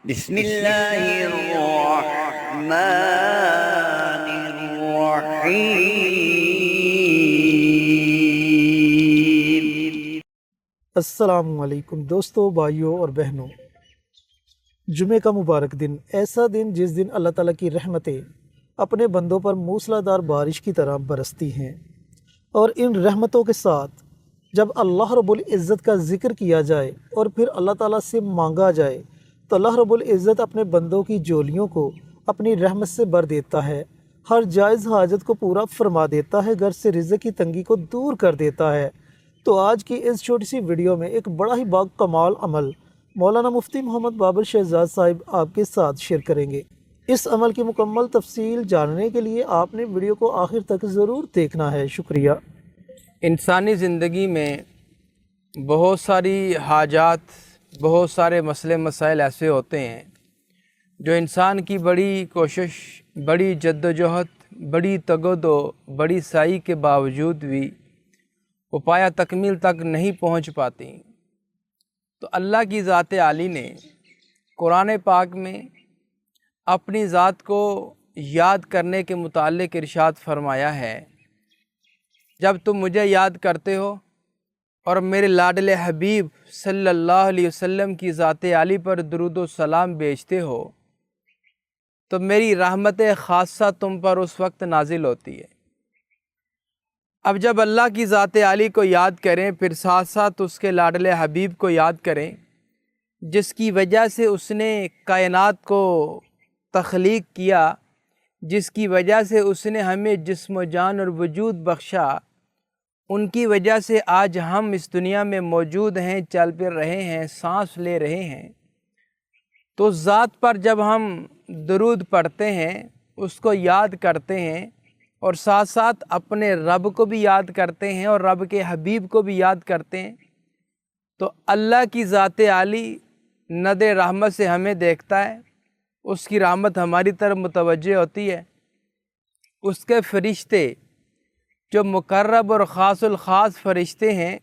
بسم اللہ الرحمن الرحیم۔ السلام علیکم دوستو، بھائیوں اور بہنوں۔ جمعہ کا مبارک دن، ایسا دن جس دن اللہ تعالیٰ کی رحمتیں اپنے بندوں پر موسلادھار بارش کی طرح برستی ہیں، اور ان رحمتوں کے ساتھ جب اللہ رب العزت کا ذکر کیا جائے اور پھر اللہ تعالیٰ سے مانگا جائے تو اللہ رب العزت اپنے بندوں کی جولیوں کو اپنی رحمت سے بھر دیتا ہے، ہر جائز حاجت کو پورا فرما دیتا ہے، گھر سے رزق کی تنگی کو دور کر دیتا ہے۔ تو آج کی اس چھوٹی سی ویڈیو میں ایک بڑا ہی با کمال عمل مولانا مفتی محمد بابر شہزاد صاحب آپ کے ساتھ شیئر کریں گے۔ اس عمل کی مکمل تفصیل جاننے کے لیے آپ نے ویڈیو کو آخر تک ضرور دیکھنا ہے۔ شکریہ۔ انسانی زندگی میں بہت ساری حاجات، بہت سارے مسئلے مسائل ایسے ہوتے ہیں جو انسان کی بڑی کوشش، بڑی جدوجہد، بڑی تگودو، بڑی سعی کے باوجود بھی وہ پایا تکمیل تک نہیں پہنچ پاتی۔ تو اللہ کی ذات عالی نے قرآن پاک میں اپنی ذات کو یاد کرنے کے متعلق ارشاد فرمایا ہے، جب تم مجھے یاد کرتے ہو اور میرے لاڈلے حبیب صلی اللہ علیہ وسلم کی ذات عالی پر درود و سلام بھیجتے ہو تو میری رحمت خاصہ تم پر اس وقت نازل ہوتی ہے۔ اب جب اللہ کی ذات عالی کو یاد کریں، پھر ساتھ ساتھ اس کے لاڈلے حبیب کو یاد کریں جس کی وجہ سے اس نے کائنات کو تخلیق کیا، جس کی وجہ سے اس نے ہمیں جسم و جان اور وجود بخشا، ان کی وجہ سے آج ہم اس دنیا میں موجود ہیں، چل پھر رہے ہیں، سانس لے رہے ہیں۔ تو ذات پر جب ہم درود پڑھتے ہیں، اس کو یاد کرتے ہیں اور ساتھ ساتھ اپنے رب کو بھی یاد کرتے ہیں اور رب کے حبیب کو بھی یاد کرتے ہیں، تو اللہ کی ذات عالی ند رحمت سے ہمیں دیکھتا ہے، اس کی رحمت ہماری طرف متوجہ ہوتی ہے۔ اس کے فرشتے جو مقرب اور خاص الخاص فرشتے ہیں،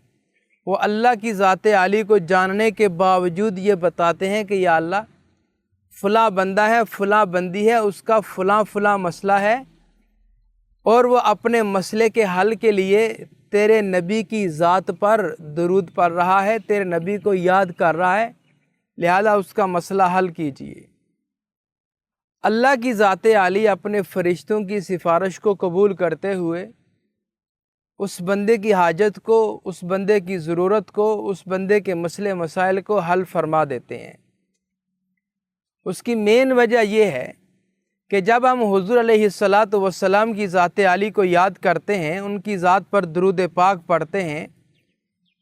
وہ اللہ کی ذات عالی کو جاننے کے باوجود یہ بتاتے ہیں کہ یا اللہ، فلاں بندہ ہے، فلاں بندی ہے، اس کا فلاں فلاں مسئلہ ہے اور وہ اپنے مسئلے کے حل کے لیے تیرے نبی کی ذات پر درود پڑھ رہا ہے، تیرے نبی کو یاد کر رہا ہے، لہذا اس کا مسئلہ حل کیجیے۔ اللہ کی ذات عالی اپنے فرشتوں کی سفارش کو قبول کرتے ہوئے اس بندے کی حاجت کو، اس بندے کی ضرورت کو، اس بندے کے مسئلے مسائل کو حل فرما دیتے ہیں۔ اس کی مین وجہ یہ ہے کہ جب ہم حضور علیہ السلام کی ذات عالی کو یاد کرتے ہیں، ان کی ذات پر درود پاک پڑھتے ہیں،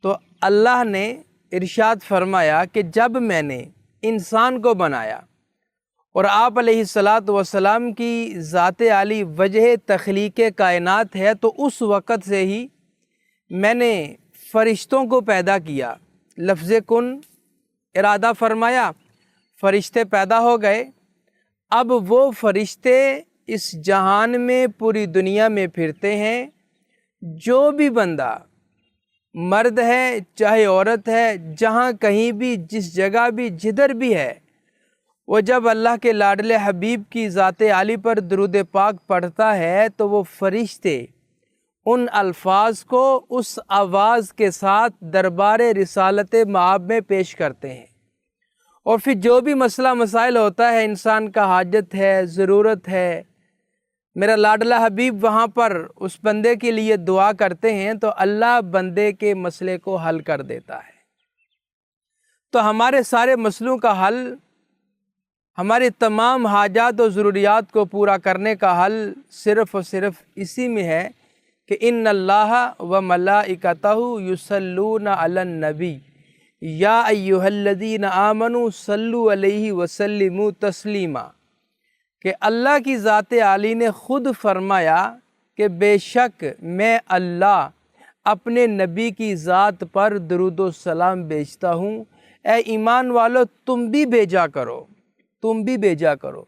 تو اللہ نے ارشاد فرمایا کہ جب میں نے انسان کو بنایا اور آپ علیہ السلام کی ذات عالی وجہ تخلیق کائنات ہے، تو اس وقت سے ہی میں نے فرشتوں کو پیدا کیا۔ لفظ کن ارادہ فرمایا، فرشتے پیدا ہو گئے۔ اب وہ فرشتے اس جہان میں پوری دنیا میں پھرتے ہیں۔ جو بھی بندہ، مرد ہے چاہے عورت ہے، جہاں کہیں بھی، جس جگہ بھی، جدھر بھی ہے، وہ جب اللہ کے لاڈلے حبیب کی ذات عالی پر درود پاک پڑھتا ہے تو وہ فرشتے ان الفاظ کو اس آواز کے ساتھ دربار رسالت مآب میں پیش کرتے ہیں، اور پھر جو بھی مسئلہ مسائل ہوتا ہے، انسان کا حاجت ہے، ضرورت ہے، میرا لاڈلہ حبیب وہاں پر اس بندے کے لیے دعا کرتے ہیں تو اللہ بندے کے مسئلے کو حل کر دیتا ہے۔ تو ہمارے سارے مسئلوں کا حل، ہماری تمام حاجات و ضروریات کو پورا کرنے کا حل صرف اور صرف اسی میں ہے کہ ان اللہ و ملائکتہ یصلون علی النبی یا ایھا الذین آمنوا صلوا علیہ وسلموا تسلیما، کہ اللہ کی ذات عالی نے خود فرمایا کہ بے شک میں اللہ اپنے نبی کی ذات پر درود و سلام بھیجتا ہوں، اے ایمان والو تم بھی بھیجا کرو، تم بھی بھیجا کرو۔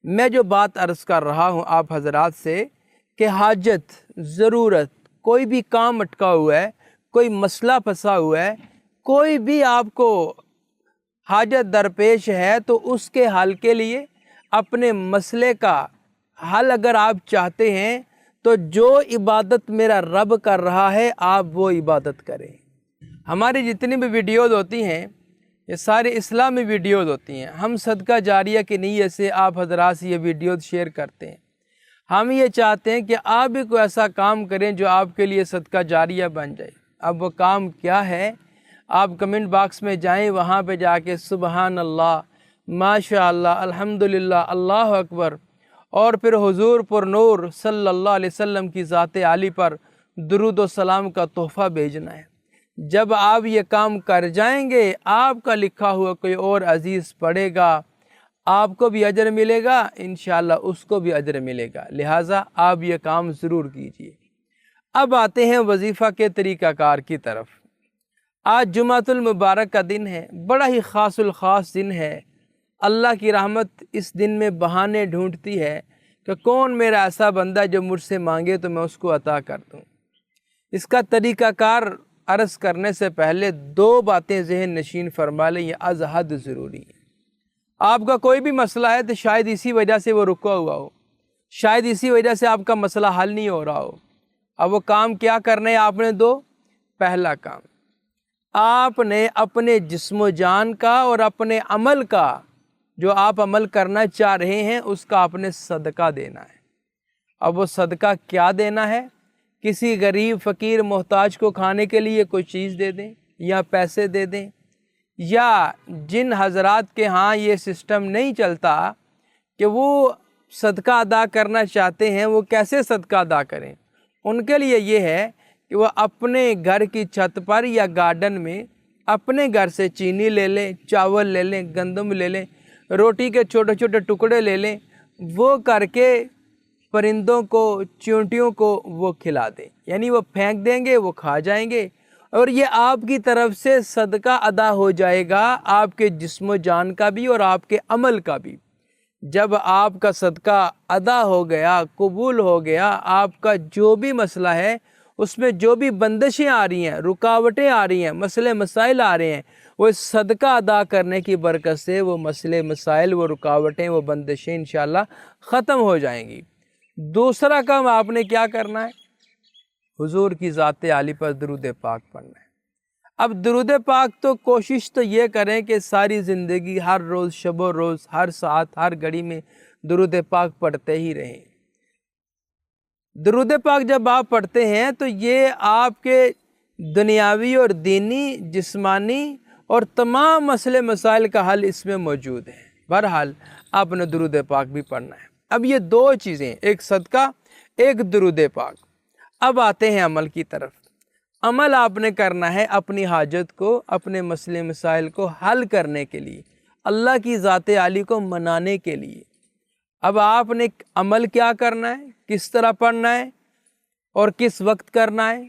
میں جو بات عرض کر رہا ہوں آپ حضرات سے کہ حاجت، ضرورت، کوئی بھی کام اٹکا ہوا ہے، کوئی مسئلہ پھنسا ہوا ہے، کوئی بھی آپ کو حاجت درپیش ہے تو اس کے حل کے لیے اپنے مسئلے کا حل اگر آپ چاہتے ہیں تو جو عبادت میرا رب کر رہا ہے آپ وہ عبادت کریں۔ ہماری جتنی بھی ویڈیوز ہوتی ہیں یہ ساری اسلامی ویڈیوز ہوتی ہیں، ہم صدقہ جاریہ کی نیت سے آپ حضرات سے یہ ویڈیوز شیئر کرتے ہیں۔ ہم یہ چاہتے ہیں کہ آپ بھی کوئی ایسا کام کریں جو آپ کے لیے صدقہ جاریہ بن جائے۔ اب وہ کام کیا ہے؟ آپ کمنٹ باکس میں جائیں، وہاں پہ جا کے سبحان اللہ، ماشاء اللہ، الحمدللہ، اللہ اکبر، اور پھر حضور پر نور صلی اللہ علیہ وسلم کی ذات عالی پر درود و سلام کا تحفہ بھیجنا ہے۔ جب آپ یہ کام کر جائیں گے آپ کا لکھا ہوا کوئی اور عزیز پڑھے گا، آپ کو بھی اجر ملے گا، انشاءاللہ اس کو بھی اجر ملے گا۔ لہٰذا آپ یہ کام ضرور کیجئے۔ اب آتے ہیں وظیفہ کے طریقہ کار کی طرف۔ آج جمعۃ المبارک کا دن ہے، بڑا ہی خاص الخاص دن ہے۔ اللہ کی رحمت اس دن میں بہانے ڈھونڈتی ہے کہ کون میرا ایسا بندہ جو مجھ سے مانگے تو میں اس کو عطا کر دوں۔ اس کا طریقہ کار عرض کرنے سے پہلے دو باتیں ذہن نشین فرما لیں، یہ از حد ضروری ہے۔ آپ کا کوئی بھی مسئلہ ہے تو شاید اسی وجہ سے وہ رکا ہوا ہو، شاید اسی وجہ سے آپ کا مسئلہ حل نہیں ہو رہا ہو۔ اب وہ کام کیا کرنا ہے آپ نے؟ پہلا کام، آپ نے اپنے جسم و جان کا اور اپنے عمل کا، جو آپ عمل کرنا چاہ رہے ہیں اس کا آپ نے صدقہ دینا ہے۔ اب وہ صدقہ کیا دینا ہے؟ کسی غریب فقیر محتاج کو کھانے کے لیے کوئی چیز دے دیں یا پیسے دے دیں، یا جن حضرات کے ہاں یہ سسٹم نہیں چلتا کہ وہ صدقہ ادا کرنا چاہتے ہیں، وہ کیسے صدقہ ادا کریں؟ ان کے لیے یہ ہے کہ وہ اپنے گھر کی چھت پر یا گارڈن میں اپنے گھر سے چینی لے لیں، چاول لے لیں، گندم لے لیں، روٹی کے چھوٹے چھوٹے ٹکڑے لے لیں، وہ کر کے پرندوں کو، چیونٹیوں کو وہ کھلا دیں، یعنی وہ پھینک دیں گے، وہ کھا جائیں گے، اور یہ آپ کی طرف سے صدقہ ادا ہو جائے گا، آپ کے جسم و جان کا بھی اور آپ کے عمل کا بھی۔ جب آپ کا صدقہ ادا ہو گیا، قبول ہو گیا، آپ کا جو بھی مسئلہ ہے اس میں جو بھی بندشیں آ رہی ہیں، رکاوٹیں آ رہی ہیں، مسئلے مسائل آ رہے ہیں، وہ صدقہ ادا کرنے کی برکت سے وہ مسئلے مسائل، وہ رکاوٹیں، وہ بندشیں انشاءاللہ ختم ہو جائیں گی۔ دوسرا کام آپ نے کیا کرنا ہے؟ حضور کی ذات عالی پر درود پاک پڑھنا ہے۔ اب درود پاک تو کوشش تو یہ کریں کہ ساری زندگی ہر روز، شب و روز، ہر ساعت، ہر گھڑی میں درود پاک پڑھتے ہی رہیں۔ درود پاک جب آپ پڑھتے ہیں تو یہ آپ کے دنیاوی اور دینی، جسمانی اور تمام مسئلے مسائل کا حل اس میں موجود ہے۔ بہرحال آپ نے درود پاک بھی پڑھنا ہے۔ اب یہ دو چیزیں، ایک صدقہ، ایک درود پاک۔ اب آتے ہیں عمل کی طرف۔ عمل آپ نے کرنا ہے اپنی حاجت کو، اپنے مسئلے مسائل کو حل کرنے کے لیے، اللہ کی ذات عالی کو منانے کے لیے۔ اب آپ نے عمل کیا کرنا ہے، کس طرح پڑھنا ہے اور کس وقت کرنا ہے؟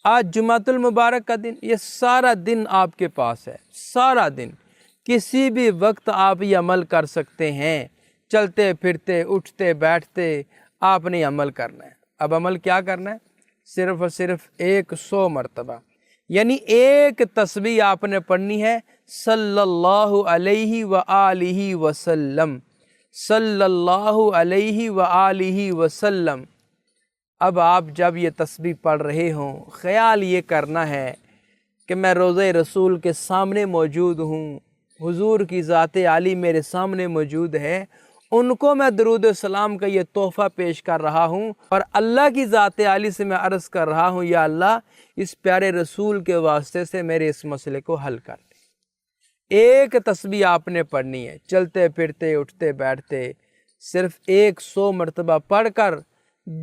آج جمعۃ المبارک کا دن، یہ سارا دن آپ کے پاس ہے، سارا دن، کسی بھی وقت آپ یہ عمل کر سکتے ہیں، چلتے پھرتے، اٹھتے بیٹھتے آپ نے عمل کرنا ہے۔ اب عمل کیا کرنا ہے؟ صرف اور صرف 100 مرتبہ، یعنی ایک تسبیح آپ نے پڑھنی ہے، صلی اللہ علیہ وآلہ وسلم، صلی اللہ علیہ وآلہ وسلم۔ اب آپ جب یہ تسبیح پڑھ رہے ہوں، خیال یہ کرنا ہے کہ میں روضہ رسول کے سامنے موجود ہوں، حضور کی ذات عالی میرے سامنے موجود ہے، ان کو میں درود و سلام کا یہ تحفہ پیش کر رہا ہوں، اور اللہ کی ذات عالی سے میں عرض کر رہا ہوں، یا اللہ اس پیارے رسول کے واسطے سے میرے اس مسئلے کو حل کر دے۔ ایک تسبیح آپ نے پڑھنی ہے، چلتے پھرتے، اٹھتے بیٹھتے، صرف 100 مرتبہ پڑھ کر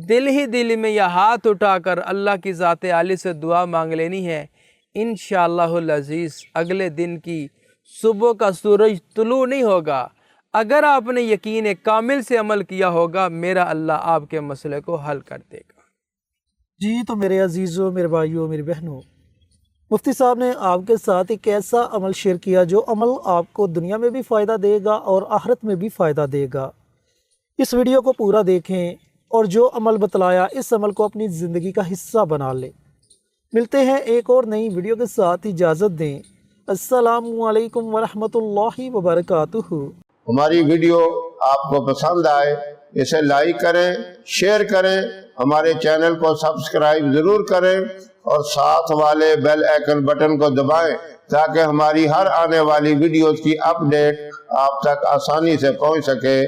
دل ہی دل میں یا ہاتھ اٹھا کر اللہ کی ذات عالی سے دعا مانگ لینی ہے۔ انشاءاللہ العزیز اگلے دن کی صبح کا سورج طلوع نہیں ہوگا، اگر آپ نے یقین کامل سے عمل کیا ہوگا، میرا اللہ آپ کے مسئلے کو حل کر دے گا۔ جی تو میرے عزیزوں، میرے بھائیوں، میری بہنوں، مفتی صاحب نے آپ کے ساتھ ایک ایسا عمل شیئر کیا جو عمل آپ کو دنیا میں بھی فائدہ دے گا اور آخرت میں بھی فائدہ دے گا۔ اس ویڈیو کو پورا دیکھیں اور جو عمل بتلایا اس عمل کو اپنی زندگی کا حصہ بنا لیں۔ ملتے ہیں ایک اور نئی ویڈیو کے ساتھ، اجازت دیں۔ السلام علیکم ورحمۃ اللہ وبرکاتہ۔ ہماری ویڈیو آپ کو پسند آئے اسے لائک کریں، شیئر کریں، ہمارے چینل کو سبسکرائب ضرور کریں اور ساتھ والے بیل آئیکن بٹن کو دبائیں تاکہ ہماری ہر آنے والی ویڈیوز کی اپڈیٹ آپ تک آسانی سے پہنچ سکے۔